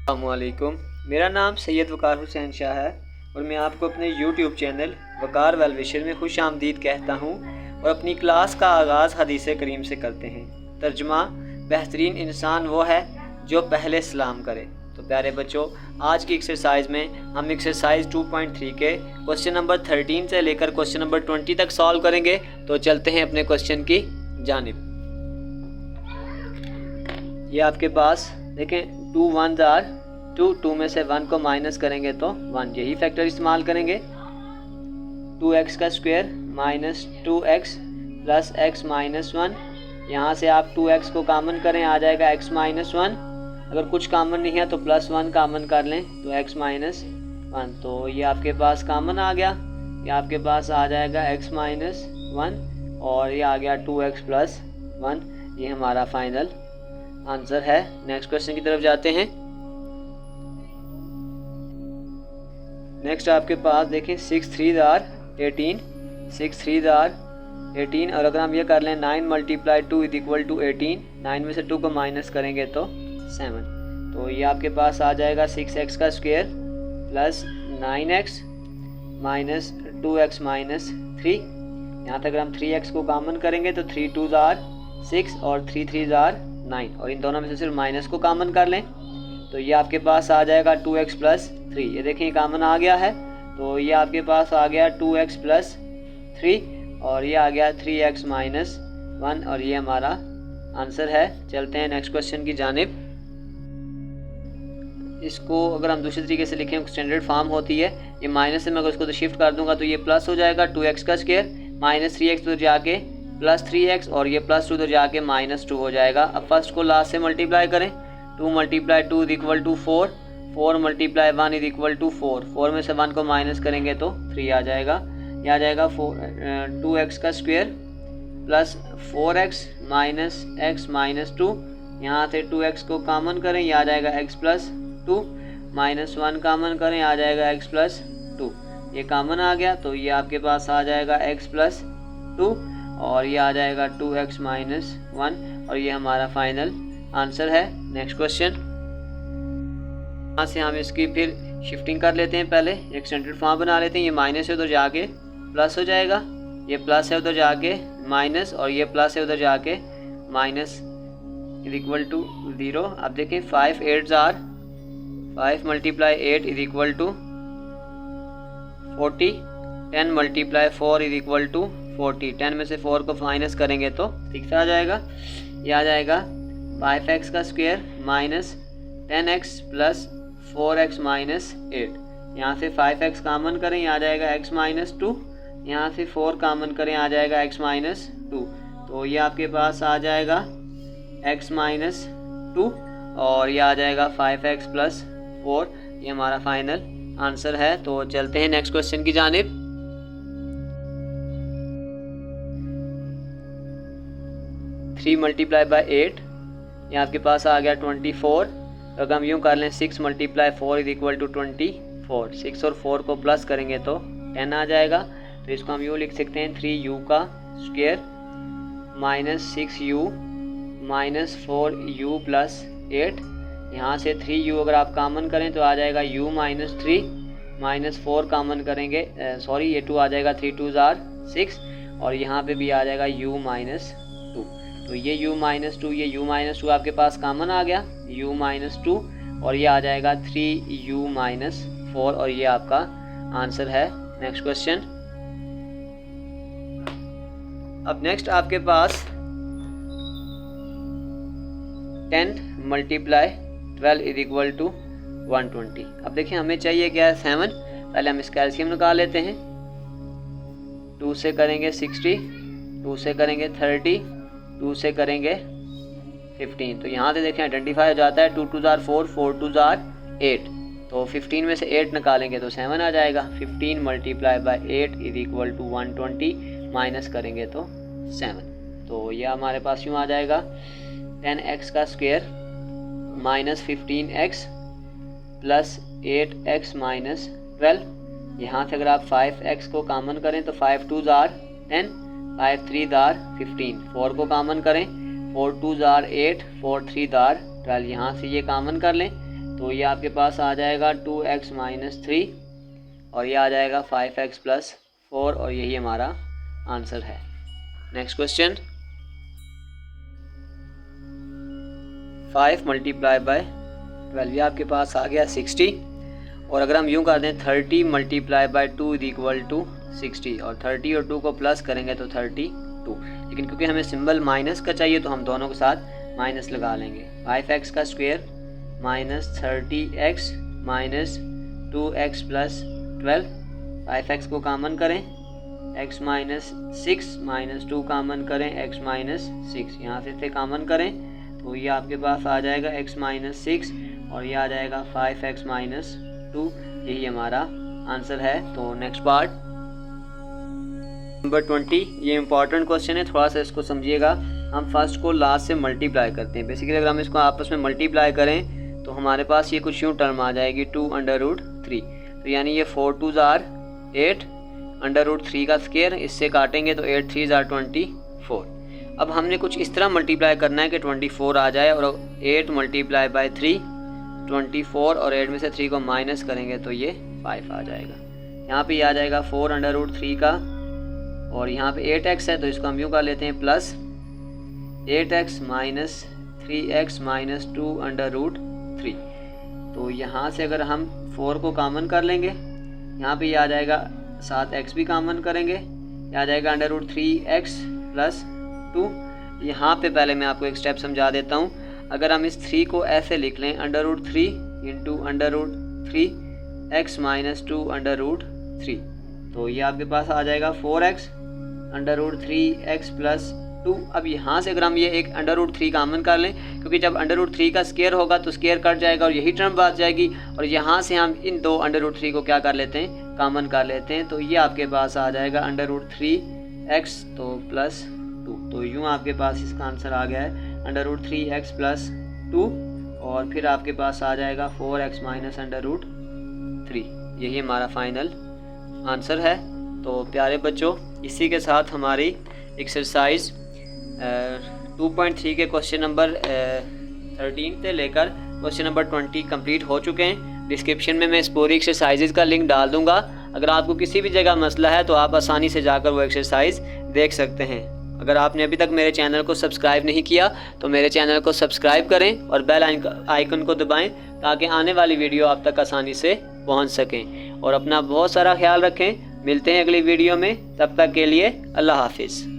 अस्सलामुअलैकुम। मेरा नाम सैयद वकार हुसैन शाह है और मैं आपको अपने YouTube चैनल वकार वेल विशर में खुश आमदीद कहता हूँ। और अपनी क्लास का आगाज़ हदीस करीम से करते हैं। तर्जुमा, बेहतरीन इंसान वो है जो पहले सलाम करे। तो प्यारे बच्चों, आज की एक्सरसाइज में हम एक्सरसाइज 2.3 के क्वेश्चन नंबर 13 से लेकर क्वेश्चन नंबर 20 तक सॉल्व करेंगे। तो चलते हैं अपने क्वेश्चन की जानिब। ये आपके पास देखें, 2 1 आर 2 में से 1 को माइनस करेंगे तो 1, यही फैक्टर इस्तेमाल करेंगे। 2x का square minus 2x plus x minus 1। यहाँ से आप 2x को कामन करें, आ जाएगा x माइनस 1। अगर कुछ कामन नहीं है तो प्लस 1 कामन कर लें तो x माइनस 1। तो ये आपके पास कामन आ गया, ये आपके पास आ जाएगा x माइनस 1 और ये आ गया 2x प्लस 1। ये हमारा फाइनल आंसर है। नेक्स्ट क्वेश्चन की तरफ जाते हैं। नेक्स्ट आपके पास देखें, 6 3 आर 18, 6 3 आर 18। और अगर हम ये कर लें 9 मल्टीप्लाई 2 इज इक्वल टू 18, 9 में से 2 को माइनस करेंगे तो 7। तो ये आपके पास आ जाएगा 6x का square plus 9x minus 2x minus 3। यहाँ तक अगर हम 3x को कॉमन करेंगे तो 3 2 आर 6 और 3 3 आर 9, और इन दोनों में से सिर्फ माइनस को कॉमन कर लें तो ये आपके पास आ जाएगा 2x प्लस 3। ये देखें कॉमन आ गया है, तो ये आपके पास आ गया 2x प्लस 3 और ये आ गया 3x माइनस 1 और ये हमारा आंसर है। चलते हैं नेक्स्ट क्वेश्चन की जानिब। इसको अगर हम दूसरे तरीके से लिखें, स्टैंडर्ड फॉर्म होती है, ये माइनस से मैं अगर इसको तो शिफ्ट कर दूंगा तो ये प्लस हो जाएगा 2x का स्क्वायर माइनस 3x उधर जाके प्लस 3x और ये प्लस 2 उधर जाके माइनस 2 हो जाएगा। अब फर्स्ट को लास्ट से मल्टीप्लाई करें, 2 multiply 2 is equal to 4, 4 multiply 1 is equal to 4, 4 में से 1 को माइनस करेंगे तो 3 आ जाएगा। ये आ जाएगा 2x का square plus 4x minus x minus 2। यहाँ से 2x को कॉमन करें, ये आ जाएगा x प्लस 2 माइनस 1 कॉमन करें, आ जाएगा x प्लस 2। ये कॉमन आ गया तो ये आपके पास आ जाएगा x प्लस 2 और ये आ जाएगा 2x माइनस 1 और ये हमारा फाइनल आंसर है। नेक्स्ट क्वेश्चन, यहाँ से हम इसकी फिर शिफ्टिंग कर लेते हैं। पहले एक स्टैंडर्ड फॉर्म बना लेते हैं। ये माइनस है उधर जाके प्लस हो जाएगा, ये प्लस है उधर जाके माइनस और ये प्लस है उधर जाके माइनस इज इक्वल टू 0। अब देखें 5 8 are 5 multiply 8 is equal to 40, 10 multiply 4 is equal to 40। 10 में से 4 को माइनस करेंगे तो 6 आ जाएगा। ये आ जाएगा 5x का square minus 10x plus 4x minus 8। यहाँ से 5x कॉमन करें, ये आ जाएगा x माइनस 2। यहाँ से 4 कॉमन करें, आ जाएगा x माइनस 2। तो ये आपके पास आ जाएगा x माइनस 2 और ये आ जाएगा 5x प्लस 4। ये हमारा फाइनल आंसर है। तो चलते हैं नेक्स्ट क्वेश्चन की जानिब। 3 मल्टीप्लाई बाई 8, ये आपके पास आ गया 24। अगर हम यूँ कर लें 6 मल्टीप्लाई 4 इज इक्वल टू 24, 6 और 4 को प्लस करेंगे तो 10 आ जाएगा। तो इसको हम यूँ लिख सकते हैं 3u का square minus 6u minus 4u plus 8। यहाँ से 3u अगर आप कॉमन करें तो आ जाएगा u माइनस 3 माइनस 4 कॉमन करेंगे, सॉरी ये 2 आ जाएगा, 3 2 आर 6 और यहाँ पे भी आ जाएगा u माइनस 2। तो ये u माइनस 2, ये u माइनस 2 आपके पास कॉमन आ गया, u माइनस 2 और ये आ जाएगा 3u माइनस 4 और ये आपका आंसर है। Next question. अब नेक्स्ट आपके पास 10 मल्टीप्लाई 12 इज इक्वल टू 120। अब देखिए हमें चाहिए क्या है 7। पहले हम इसका एलसीएम निकाल लेते हैं। 2 से करेंगे 60, 2 से करेंगे 30, 2 से करेंगे 15। तो यहाँ से देखें आइडेंटिफाई हो जाता है 2 2 आर 4, 4 2 आर 8। तो 15 में से 8 निकालेंगे तो 7 आ जाएगा। 15 multiply by 8 is equal to 120, minus करेंगे तो 7। तो यह हमारे पास यूँ आ जाएगा 10x का square minus 15x plus 8x minus 12। यहाँ से अगर आप 5x को कॉमन करें तो 5 2 आर 10, 5 3 आर 15, 4 को कॉमन करें, 4 2 आर 8, 4 3 आर 12। यहाँ से ये कॉमन कर लें तो ये आपके पास आ जाएगा 2x माइनस 3 और ये आ जाएगा 5x प्लस 4 और यही हमारा आंसर है। नेक्स्ट क्वेश्चन, 5 मल्टीप्लाई बाय 12, ये आपके पास आ गया 60 और अगर हम यूँ कर दें 30 multiply by 2 is equal to 60 और 30 और 2 को प्लस करेंगे तो 32, लेकिन क्योंकि हमें सिंबल माइनस का चाहिए तो हम दोनों के साथ माइनस लगा लेंगे। 5x का square minus 30x minus 2x plus 12, 5x को कॉमन करें, x माइनस 6 माइनस 2 कॉमन करें, x माइनस 6 यहाँ से थे कॉमन करें तो ये आपके पास आ जाएगा x माइनस 6 और ये आ जाएगा 5x माइनस 2, यही हमारा आंसर है। तो नेक्स्ट पार्ट नंबर 20, ये इंपॉर्टेंट क्वेश्चन है, थोड़ा सा इसको समझिएगा। हम फर्स्ट को लास्ट से मल्टीप्लाई करते हैं। बेसिकली अगर हम इसको आपस में मल्टीप्लाई करें तो हमारे पास ये कुछ यूँ टर्म आ जाएगी 2√3, तो यानी ये 4 2s आर 8, √3 का स्क्वायर इससे काटेंगे तो 8 3s आर 24। अब हमने कुछ इस तरह मल्टीप्लाई करना है कि 24 आ जाए और 8 मल्टीप्लाई बाय 3 24 और 8 में से 3 को माइनस करेंगे तो ये 5 आ जाएगा। यहाँ पे आ जाएगा 4√3 का और यहाँ पे 8x है तो इसको हम यूँ कर लेते हैं plus 8x minus 3x minus 2√3। तो यहाँ से अगर हम 4 को कॉमन कर लेंगे, यहाँ पे ये आ जाएगा 7x भी कॉमन करेंगे, ये आ जाएगा √3x प्लस 2। यहाँ पे पहले मैं आपको एक स्टेप समझा देता हूँ। अगर हम इस 3 को ऐसे लिख लें √3 इंटू √3x माइनस 2√3, तो ये आपके पास आ जाएगा 4x √3x प्लस 2। अब यहाँ से अगर हम ये एक √3 कॉमन कर लें, क्योंकि जब √3 का स्क्वायर होगा तो स्क्वायर कट जाएगा और यही टर्म बच जाएगी और यहाँ से हम इन दो √3 को क्या कर लेते हैं, कॉमन कर लेते हैं, तो ये आपके पास आ जाएगा √3x तो प्लस 2। तो यूँ आपके पास इसका आंसर आ गया है √3x प्लस 2 और फिर आपके पास आ जाएगा 4x माइनस √3, यही हमारा फाइनल आंसर है। तो प्यारे बच्चों, इसी के साथ हमारी एक्सरसाइज 2.3 के क्वेश्चन नंबर 13 से लेकर क्वेश्चन नंबर 20 कंप्लीट हो चुके हैं। डिस्क्रिप्शन में मैं इस पूरी एक्सरसाइजेज का लिंक डाल दूंगा। अगर आपको किसी भी जगह मसला है तो आप आसानी से जाकर वो एक्सरसाइज देख सकते हैं। अगर आपने अभी तक मेरे चैनल को सब्सक्राइब नहीं किया तो मेरे चैनल को सब्सक्राइब करें और बेल आइकन को दबाएं ताकि आने वाली वीडियो आप तक आसानी से पहुंच सकें। और अपना बहुत सारा ख्याल रखें। मिलते हैं अगली वीडियो में, तब तक के लिए अल्लाह हाफिज़।